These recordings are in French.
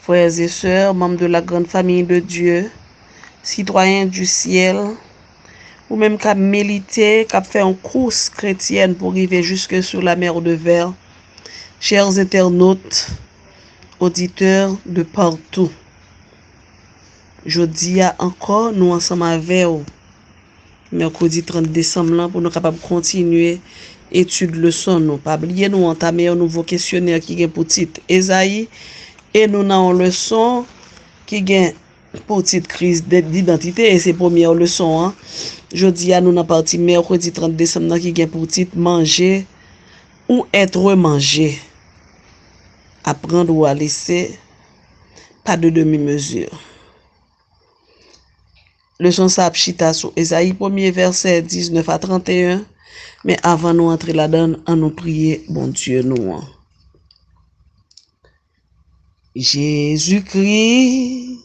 frères et sœurs, membres de la grande famille de Dieu, citoyens du ciel, ou même qui milité, qui fait une course chrétienne pour arriver jusque sur la mer de Verre, chers internautes, auditeurs de partout. Je dis encore, nous ensemble avec vous, mercredi 30 décembre, là, pour nous capables de continuer étude leçon. Nous pas oublier nous entamer un nouveau questionnaire qui est pour titre Esaïe, et nous avons une leçon qui est pour titre crise d'identité, et c'est première leçon. Hein. Je dis à nous dans partie mercredi 30 décembre qui est pour titre manger ou être mangé. Apprendre ou à laisser, pas de demi-mesure. Leçon Sapchita sur Esaïe 1er verset 19 à 31. Mais avant nous entrer là-dedans, on nous prier, bon Dieu, nous. Jésus-Christ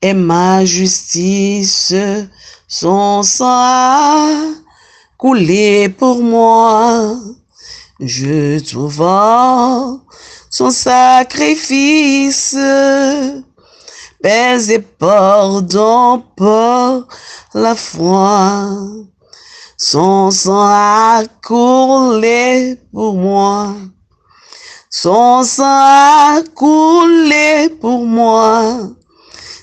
est ma justice, son sang a coulé pour moi. Je trouve son sacrifice, paix et pardon par la foi. Son sang a coulé pour moi. Son sang a coulé pour moi.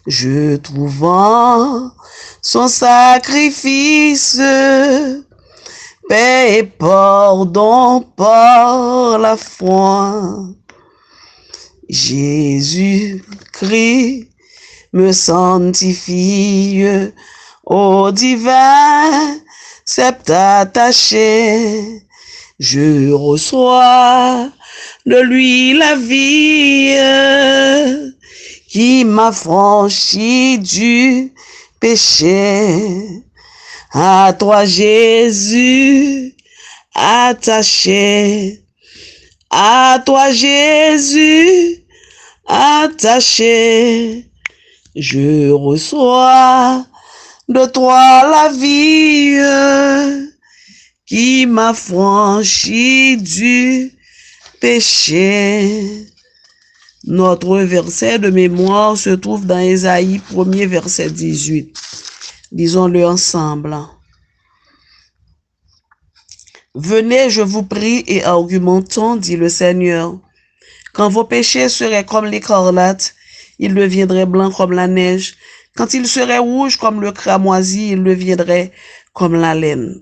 Je trouve en son sacrifice, paix et pardon par la foi. Jésus-Christ me sanctifie au divin sceptre attaché. Je reçois de lui la vie qui m'a franchi du péché. À toi Jésus attaché, à toi Jésus attaché, je reçois de toi la vie qui m'a franchi du péché. Notre verset de mémoire se trouve dans Ésaïe 1er verset 18. Disons-le ensemble. Venez, je vous prie, et argumentons, dit le Seigneur. Quand vos péchés seraient comme l'écarlate, ils deviendraient blancs comme la neige. Quand ils seraient rouges comme le cramoisi, ils deviendraient comme la laine.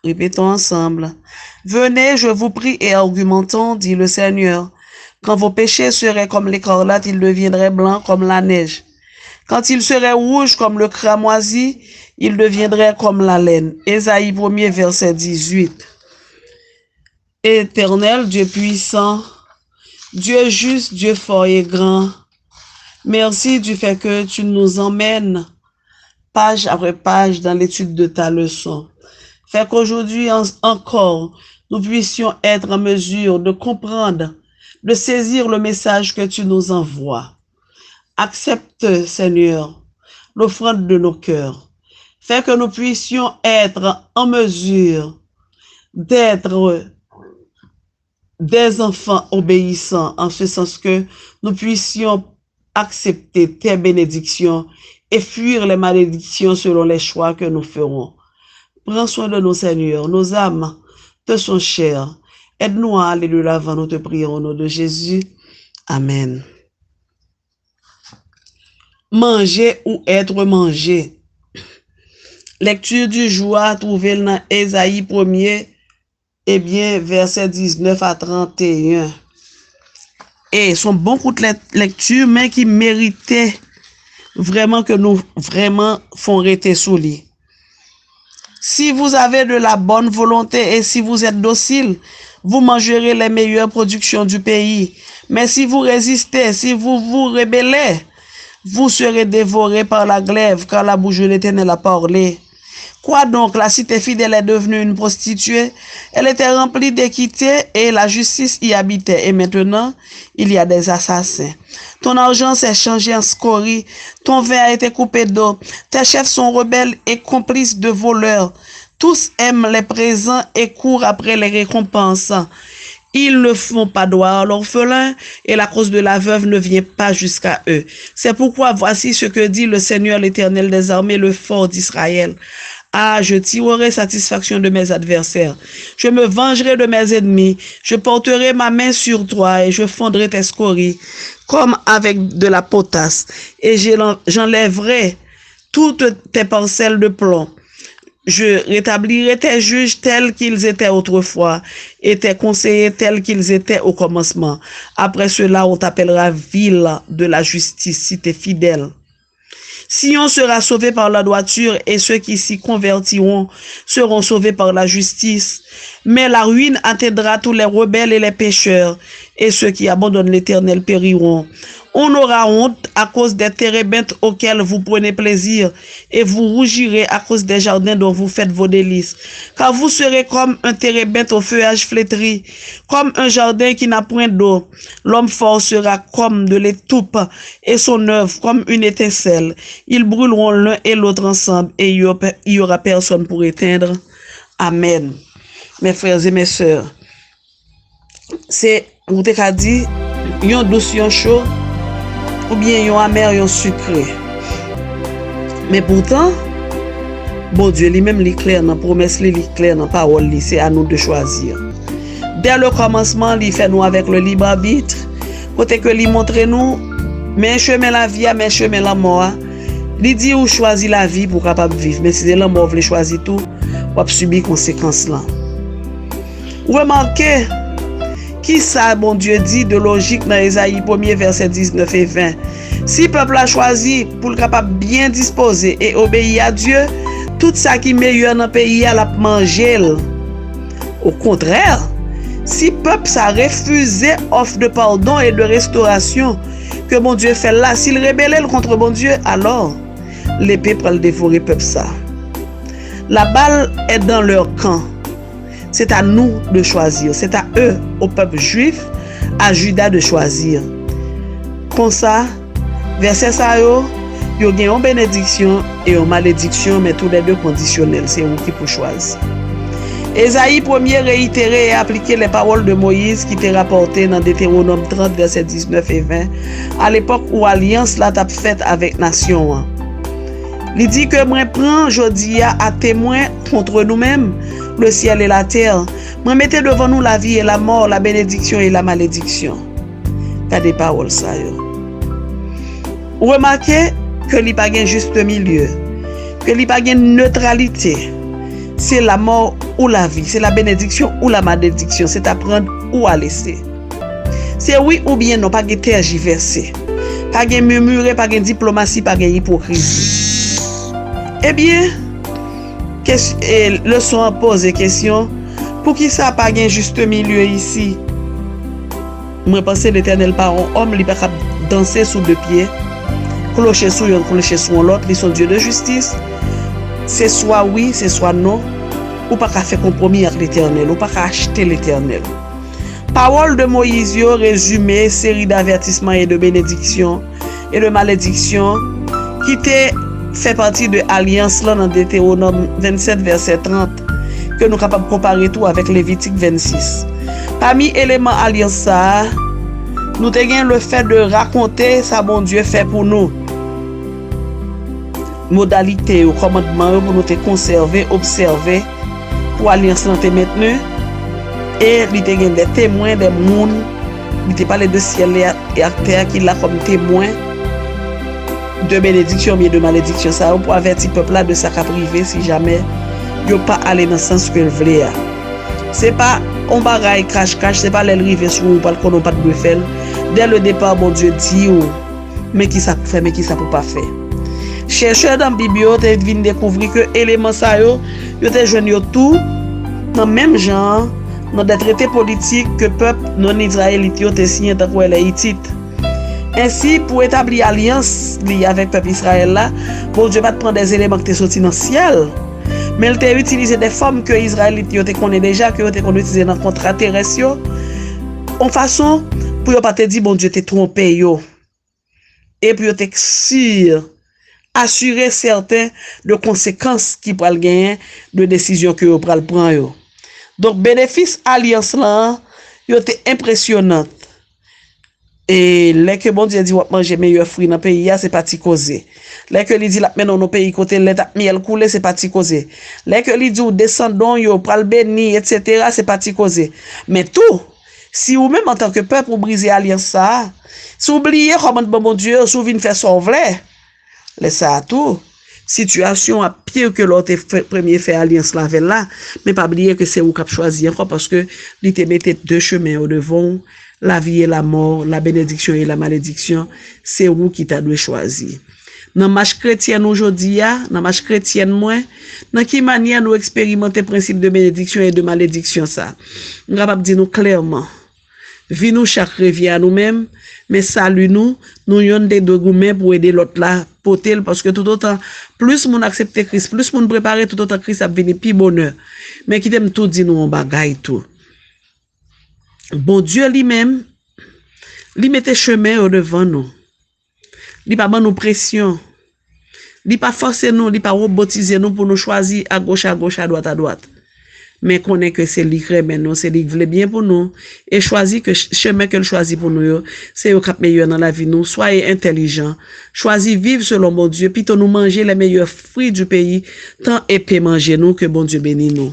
Répétons ensemble. Venez, je vous prie, et argumentons, dit le Seigneur. Quand vos péchés seraient comme l'écarlate, ils deviendraient blancs comme la neige. Quand ils seraient rouges comme le cramoisi, ils deviendraient comme la laine. Ésaïe 1er verset 18. Éternel, Dieu puissant, Dieu juste, Dieu fort et grand, merci du fait que tu nous emmènes page après page dans l'étude de ta leçon. Fait qu'aujourd'hui encore, nous puissions être en mesure de comprendre, de saisir le message que tu nous envoies. Accepte, Seigneur, l'offrande de nos cœurs. Fait que nous puissions être en mesure d'être des enfants obéissants, en ce sens que nous puissions accepter tes bénédictions et fuir les malédictions selon les choix que nous ferons. Prends soin de nous, Seigneur. Nos âmes te sont chères. Aide-nous à aller de l'avant. Nous te prions au nom de Jésus. Amen. Manger ou être mangé. Lecture du jour à trouver dans Ésaïe 1er, eh bien, verset 19 à 31. Et sont beaucoup de lectures, mais qui méritaient vraiment que nous vraiment font rester sous lui. Si vous avez de la bonne volonté et si vous êtes docile, vous mangerez les meilleures productions du pays. Mais si vous résistez, si vous vous rébellez, vous serez dévorés par la glaive, car la bouche de l'Éternel a parlé. Quoi donc, la cité fidèle est devenue une prostituée? Elle était remplie d'équité et la justice y habitait. Et maintenant, il y a des assassins. Ton argent s'est changé en scorie. Ton vin a été coupé d'eau. Tes chefs sont rebelles et complices de voleurs. Tous aiment les présents et courent après les récompenses. Ils ne font pas droit à l'orphelin et la cause de la veuve ne vient pas jusqu'à eux. C'est pourquoi voici ce que dit le Seigneur l'Éternel des armées, le fort d'Israël. Ah, je tirerai satisfaction de mes adversaires. Je me vengerai de mes ennemis. Je porterai ma main sur toi et je fondrai tes scories comme avec de la potasse. Et j'enlèverai toutes tes parcelles de plomb. Je rétablirai tes juges tels qu'ils étaient autrefois et tes conseillers tels qu'ils étaient au commencement. Après cela, on t'appellera ville de la justice si tu es fidèle. Sion sera sauvé par la droiture et ceux qui s'y convertiront seront sauvés par la justice. Mais la ruine atteindra tous les rebelles et les pécheurs et ceux qui abandonnent l'Éternel périront. On aura honte à cause des térébintes auxquelles vous prenez plaisir et vous rougirez à cause des jardins dont vous faites vos délices. Car vous serez comme un térébinthe au feuillage flétri, comme un jardin qui n'a point d'eau. L'homme fort sera comme de l'étoupe et son œuvre comme une étincelle. Ils brûleront l'un et l'autre ensemble et il y aura personne pour éteindre. Amen. Mes frères et mes sœurs, c'est, vous t'ai dit, yon douce, yon chaud, ou bien yon amer, yon sucré. Mais pourtant, bon Dieu lui-même li clair dans promesse li clair dans parole li, c'est à nous de choisir. Dès le commencement, li fait nous avec le libre arbitre, côté que li montre nous, mais chemin la vie, mais chemin la mort. Li dit ou choisit la vie pour capable vivre, mais si c'est la mort, vous choisir tout, ou subir conséquences là. Remarquez qui ça, bon Dieu dit de logique dans Ésaïe 1er verset 19 et 20. Si peuple a choisi pour le capable bien disposer et obéir à Dieu, tout ça qui est meilleur dans le pays, a la manger. Au contraire, si peuple ça refusé offre de pardon et de restauration que bon Dieu fait là, s'il rebelle contre bon Dieu, alors l'épée pour le dévorer peuple ça. La balle est dans leur camp. C'est à nous de choisir. C'est à eux, au peuple juif, à Judas de choisir. Comme ça, verset ça, il y a une bénédiction et une malédiction, mais tous les deux conditionnels. C'est vous qui pour choisir. Ésaïe 1er réitéré et appliqué les paroles de Moïse qui étaient rapportées dans Deutéronome 30, verset 19 et 20, à l'époque où alliance la t'a faite avec nation. Il dit que moi prends jodi à témoin contre nous-mêmes le ciel et la terre. Moi mettez devant nous la vie et la mort, la bénédiction et la malédiction. T'as des paroles ça yo. Remarquez que il n'y a pas un juste milieu, que il n'y a pas une neutralité. C'est la mort ou la vie, c'est la bénédiction ou la malédiction, c'est à prendre ou à laisser. C'est oui ou bien non, pas de tergiverser, pas de murmurer, pas de diplomatie, pas de hypocrisie. Eh bien, leçon pose question, pour qui ça pas un juste milieu ici? Moi pense l'Éternel par un homme, il peut danser sous deux pieds, clocher sous un, clocher sous l'autre, ils sont Dieu de justice. C'est soit oui, c'est soit non, ou pas qu'à faire compromis avec l'Éternel, ou pas qu'à acheter l'Éternel. Parole de Moïse résumé série d'avertissements et de bénédictions et de malédictions qui était fait partie de l'alliance là dans Deutéronome 27 verset 30 que nous sommes capables de comparer tout avec Lévitique 26. Parmi éléments alliance ça, nous avons le fait de raconter ça bon Dieu fait pour nous. Modalité ou commandement pour nous te conserver, observer pour alliance là te maintenu et il te gagne des témoins des monde, il te parle de ciel et terre qui l'a comme témoin de bénédiction mais de malédiction ça pour avertir peuple là de sa privé si jamais yo pas aller dans le sens que voulait. C'est pas on bagaille cache c'est pas les river sur ou pas qu'on pas de faire dès le départ bon Dieu dit mais qui ça fait mais qui ça pour pas faire. Chercheur dans bibliothèque te vinn découvrir que élément ça yo te joindre tout dans même genre dans des traités politiques que peuple non israélite yo te signé tant que les Hittites. Ainsi, pour établir alliance avec le peuple Israël là, bon Dieu va te prendre des éléments qui sont sortis dans le ciel, mais il t'a utilisé des formes que les Israélites te connaissent déjà, que te connaissent utilisé dans le contrat terrestre, en façon pour ne pas te dire bon Dieu t'es trompé yo, et puis te sûr, assurer certains de conséquences qui pourraient gagner de décisions que vous pourrez prendre yo. Donc bénéfice alliance là, Yo te impressionnante. Et les que bon Dieu dit va manger meilleur fruit dans pays c'est pas ti cause. Les que li dit la menon dans pays côté les tap miel couler c'est pas ti cause. Les que li dit ou descendons yo pral béni etc. c'est pas ti cause. Mais tout si ou même en tant que peuple ou briser alliance ça, si oublier comment bon Dieu sou vinn faire son vrai. Laisse ça tout. Situation à pire que l'autre premier fait alliance la là, mais pas oublier que c'est ou cap choisi encore parce que il te mettait deux chemins au devant. La vie et la mort, la bénédiction et la malédiction, c'est vous qui t'a dû choisir. Dans marche chrétienne aujourd'hui, dans marche chrétienne moins, dans quelle manière nous expérimenter le principe de bénédiction et de malédiction ça? Nous capable dire nous clairement. Vie nous chaque revient à nous-mêmes, mais salut nous, nous yon des deux gourmets pour aider l'autre là, potel, parce que tout autant, plus mon accepter Christ, plus mon préparer tout autant Christ a venir plus bonheur. Mais qui t'aime tout dire nous en bagaille tout. Bon Dieu lui-même, lui mettait chemin au devant nous. Lui pas ban nous pression. Lui pas forcer nous, lui pas robotiser nous pour nous choisir à gauche, à droite, à droite. Mais connaît que c'est lui qui aime nous, c'est lui qui veut bien pour nous. Et choisir que chemin qu'elle choisit pour nous, c'est le cap meilleur dans la vie nous. Soyez intelligents. Choisir vivre selon bon Dieu, plutôt nous manger les meilleurs fruits du pays, tant épais manger nous que bon Dieu bénit nous.